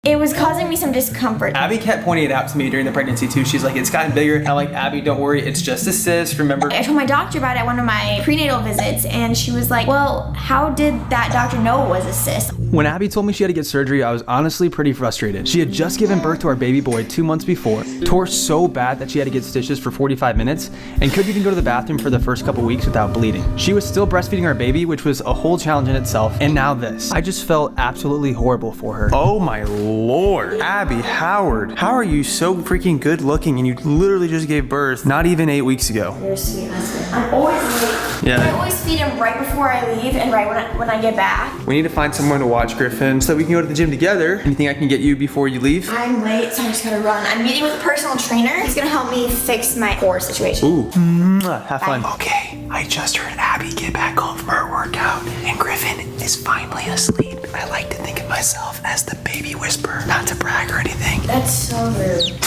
It was causing me some discomfort. Abby kept pointing it out to me during the pregnancy too. She's like, it's gotten bigger. I'm like, Abby, don't worry, it's just a cyst, remember? I told my doctor about it at one of my prenatal visits, and she was like, well, how did that doctor know it was a cyst? When Abby told me she had to get surgery, I was honestly pretty frustrated. She had just given birth to our baby boy 2 months before, tore so bad that she had to get stitches for 45 minutes, and couldn't even go to the bathroom for the first couple weeks without bleeding. She was still breastfeeding our baby, which was a whole challenge in itself, and now this. I just felt absolutely horrible for her. Oh my Lord. Abby Howard, how are you so freaking good looking and you literally just gave birth not even 8 weeks ago? You're a sweet husband. I'm always late. Yeah. I always feed him right before I leave and right when I get back. We need to find someone to watch Griffin so that we can go to the gym together. Anything I can get you before you leave? I'm late, so I just gotta run. I'm meeting with a personal trainer. He's gonna help me fix my core situation. Ooh, have fun. Bye. Okay, I just heard Abby get back home from her workout and Griffin is finally asleep. I like to think of myself as the baby whisperer, not to brag or anything. That's so rude.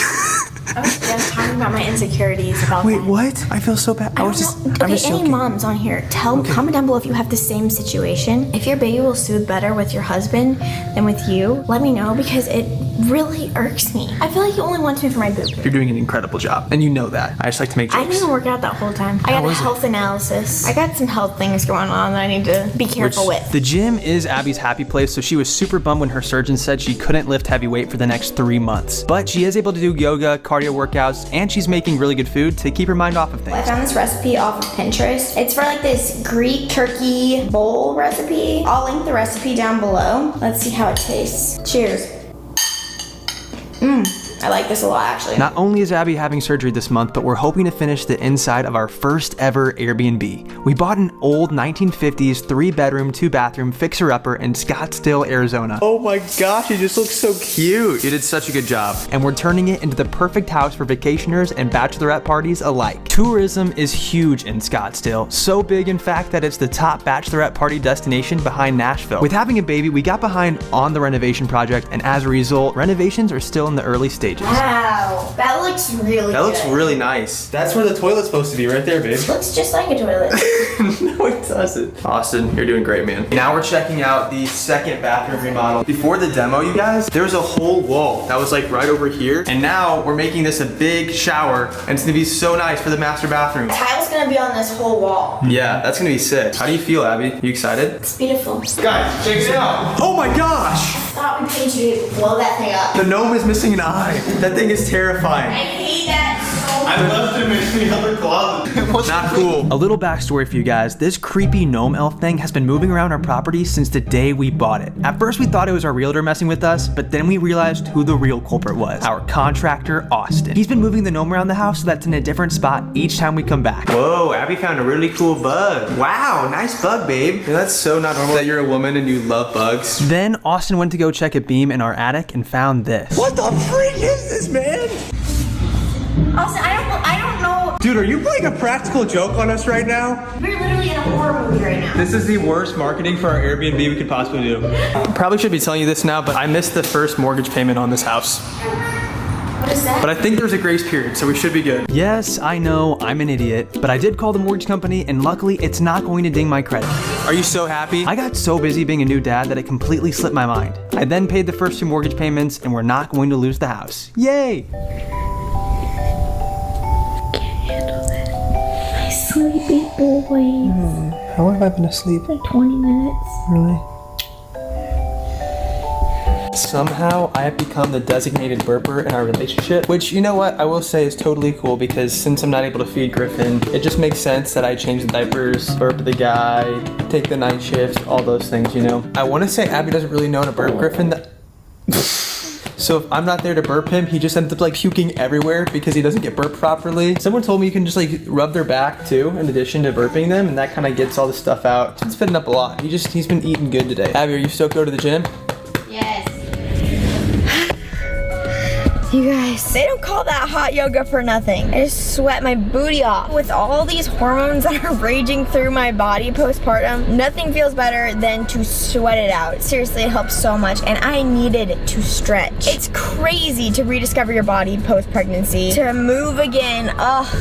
I was just talking about my insecurities about Wait, that. what? I feel so bad. I was just any joking. moms on here, comment down below if you have the same situation. If your baby will soothe better with your husband than with you, let me know because it really irks me. I feel like he only wants me for my boob. You're doing an incredible job, and you know that. I just like to make jokes. I didn't work out that whole time. I got a health analysis. I got some health things going on that I need to be careful with. The gym is Abby's happy place, so she was super bummed when her surgeon said she couldn't lift heavy weight for the next 3 months. But she is able to do yoga, cardio workouts, and she's making really good food to keep her mind off of things. I found this recipe off of Pinterest. It's for like this Greek turkey bowl recipe. I'll link the recipe down below. Let's see how it tastes. Cheers. I like this a lot, actually. Not only is Abby having surgery this month, but we're hoping to finish the inside of our first ever Airbnb. We bought an old 1950s 3-bedroom, 2-bathroom fixer-upper in Scottsdale, Arizona. Oh my gosh, it just looks so cute. You did such a good job. And we're turning it into the perfect house for vacationers and bachelorette parties alike. Tourism is huge in Scottsdale, so big in fact that it's the top bachelorette party destination behind Nashville. With having a baby, we got behind on the renovation project, and as a result, renovations are still in the early stages. Wow, that looks really good. That looks really nice. That's where the toilet's supposed to be, right there, babe. Looks just like a toilet. No, it doesn't. Austin, you're doing great, man. Now we're checking out the second bathroom remodel. Before the demo, you guys, there was a whole wall that was like right over here. And now we're making this a big shower, and it's gonna be so nice for the master bathroom. Tile's gonna be on this whole wall. Yeah, that's gonna be sick. How do you feel, Abby? You excited? It's beautiful. Guys, check it out. Oh my gosh! I thought we paid you to blow that thing up. The gnome is missing an eye. That thing is terrifying. I hate that so much. I left him in the other closet. Not cool. A little backstory for you guys. This creepy gnome elf thing has been moving around our property since the day we bought it. At first we thought it was our realtor messing with us, but then we realized who the real culprit was. Our contractor, Austin. He's been moving the gnome around the house so that's in a different spot each time we come back. Whoa, Abby found a really cool bug. Wow, nice bug, babe. Yeah, that's so not normal that you're a woman and you love bugs. Then Austin went to go check a beam in our attic and found this. What the freak is this, man? Austin, I don't know. Dude, are you playing a practical joke on us right now? We're literally in a horror movie right now. This is the worst marketing for our Airbnb we could possibly do. Probably should be telling you this now, but I missed the first mortgage payment on this house. What is that? But I think there's a grace period, so we should be good. Yes, I know, I'm an idiot, but I did call the mortgage company, and luckily it's not going to ding my credit. Are you so happy? I got so busy being a new dad that it completely slipped my mind. I then paid the first 2 mortgage payments, and we're not going to lose the house. Yay! Sleepy boy. How have I been asleep? Like 20 minutes. Really? Somehow I have become the designated burper in our relationship, which, you know what, I will say is totally cool because since I'm not able to feed Griffin, it just makes sense that I change the diapers, burp the guy, take the night shift, all those things, you know. I want to say Abby doesn't really know how to burp Griffin. So if I'm not there to burp him, he just ends up like puking everywhere because he doesn't get burped properly. Someone told me you can just like rub their back too, in addition to burping them, and that kind of gets all the stuff out. It's fitting up a lot. He's been eating good today. Abby, are you stoked to go to the gym? Yes. You guys, they don't call that hot yoga for nothing. I just sweat my booty off. With all these hormones that are raging through my body postpartum, nothing feels better than to sweat it out. Seriously, it helps so much, and I needed to stretch. It's crazy to rediscover your body post-pregnancy, to move again,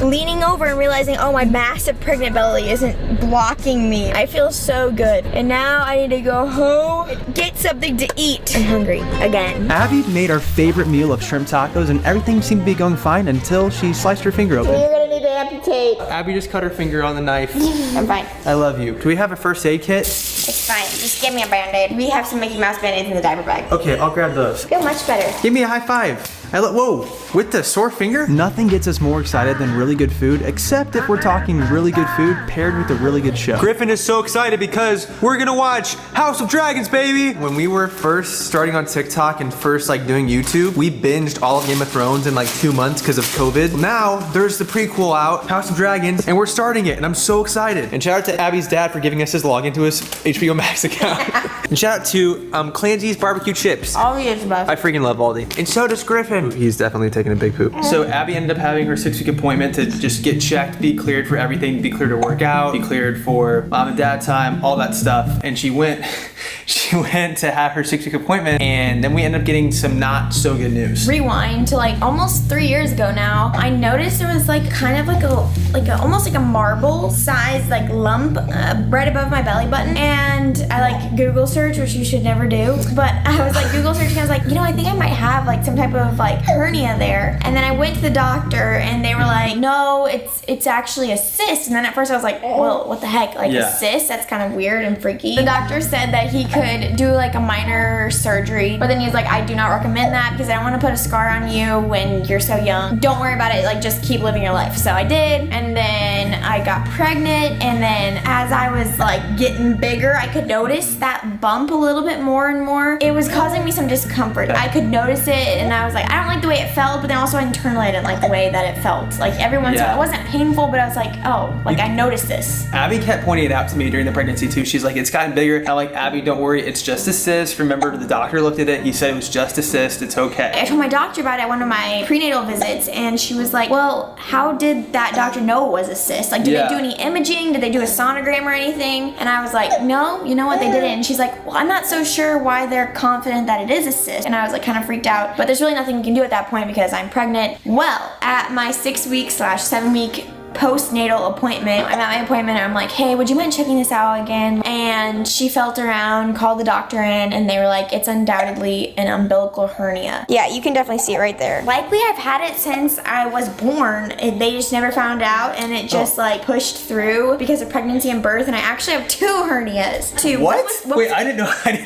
leaning over and realizing, oh, my massive pregnant belly isn't blocking me. I feel so good, and now I need to go home and get something to eat. I'm hungry again. Abby made our favorite meal of shrimp tacos, and everything seemed to be going fine until she sliced her finger open. You're gonna need to amputate. Abby just cut her finger on the knife. I'm fine. I love you. Do we have a first aid kit? It's fine. Just give me a Band-Aid. We have some Mickey Mouse Band-Aids in the diaper bag. Okay, I'll grab those. Feel much better. Give me a high five. Whoa, with the sore finger? Nothing gets us more excited than really good food, except if we're talking really good food paired with a really good show. Griffin is so excited because we're gonna watch House of Dragons, baby! When we were first starting on TikTok and first like doing YouTube, we binged all of Game of Thrones in like 2 months because of COVID. Now, there's the prequel out, House of Dragons, and we're starting it, and I'm so excited. And shout out to Abby's dad for giving us his login to his HBO Max account. And shout out to Clancy's barbecue chips. All the above. I freaking love Aldi. And so does Griffin. He's definitely taking a big poop. So Abby ended up having her 6-week appointment to just get checked, be cleared for everything, be cleared to work out, be cleared for mom and dad time, all that stuff. And she went to have her 6-week appointment, and then we ended up getting some not so good news. Rewind to like almost 3 years ago now. I noticed there was like kind of like a almost like a marble size like lump right above my belly button, and I like Google search, which you should never do, but I was like Google searching. I was like, you know, I think I might have like some type of like hernia there. And then I went to the doctor, and they were like, no, it's actually a cyst. And then at first I was like, well, what the heck, like a cyst? That's kind of weird and freaky. The doctor said that he could do like a minor surgery, but then he was like, I do not recommend that because I don't want to put a scar on you when you're so young. Don't worry about it, like just keep living your life. So I did, and then I got pregnant, and then as I was like getting bigger, I could notice that bump a little bit more and more. It was causing me some discomfort. I could notice it, and I was like, I don't like the way it felt, but then also internally I didn't like the way that it felt. Like every once in a while, it wasn't painful, but I was like, oh, like I noticed this. Abby kept pointing it out to me during the pregnancy too. She's like, it's gotten bigger. I'm like, Abby, don't worry, it's just a cyst. Remember, the doctor looked at it, he said it was just a cyst, it's okay. I told my doctor about it at one of my prenatal visits, and she was like, well, how did that doctor know it was a cyst? Like, did they do any imaging? Did they do a sonogram or anything? And I was like, no, you know what, they didn't. And she's like, well, I'm not so sure why they're confident that it is a cyst. And I was like kind of freaked out, but there's really nothing we can do at that point because I'm pregnant. Well, at my 6-week/7-week postnatal appointment, I'm at my appointment and I'm like, hey, would you mind checking this out again? And she felt around, called the doctor in, and they were like, it's undoubtedly an umbilical hernia. Yeah, you can definitely see it right there. Likely I've had it since I was born. They just never found out, and it just like pushed through because of pregnancy and birth, and I actually have 2 hernias. 2. What? Wait, I didn't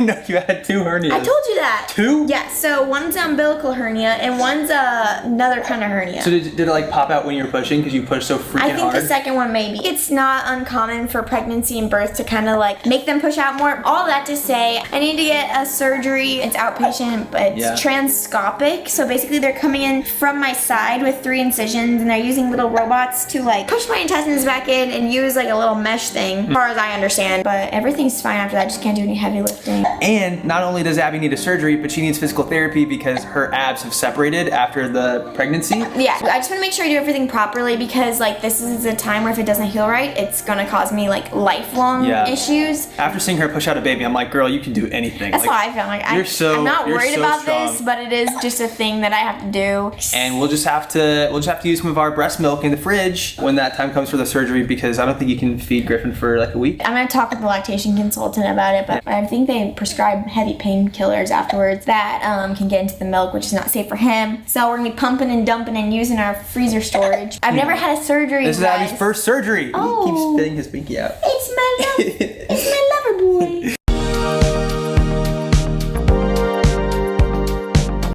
know you had 2 hernias. I told you that. 2? Yeah, so one's an umbilical hernia and one's another kind of hernia. So did it like pop out when you were pushing because you pushed so freaking hard? I think the second one maybe. It's not uncommon for pregnancy and birth to kind of like make them push out more. All that to say, I need to get a surgery. It's outpatient, but it's transcopic. So basically they're coming in from my side with 3 incisions, and they're using little robots to like push my intestines back in and use like a little mesh thing, as far as I understand. But everything's fine after that. Just can't do any heavy lifting. And not only does Abby need a surgery, but she needs physical therapy because her abs have separated after the pregnancy. Yeah, I just want to make sure I do everything properly because like this is a time where if it doesn't heal right, it's gonna cause me like lifelong issues. After seeing her push out a baby, I'm like, girl, you can do anything. That's like, how I feel. Like I'm not worried so about strong. this, but it is just a thing that I have to do. And we'll just have to use some of our breast milk in the fridge when that time comes for the surgery because I don't think you can feed Griffin for like a week. I'm gonna talk with the lactation consultant about it, but I think they prescribe heavy painkillers afterwards that can get into the milk, which is not safe for him. So we're gonna be pumping and dumping and using our freezer storage. I've never had a surgery. This is Abby's first surgery. Oh. He keeps spitting his pinky out. It's my love. It's my lover boy.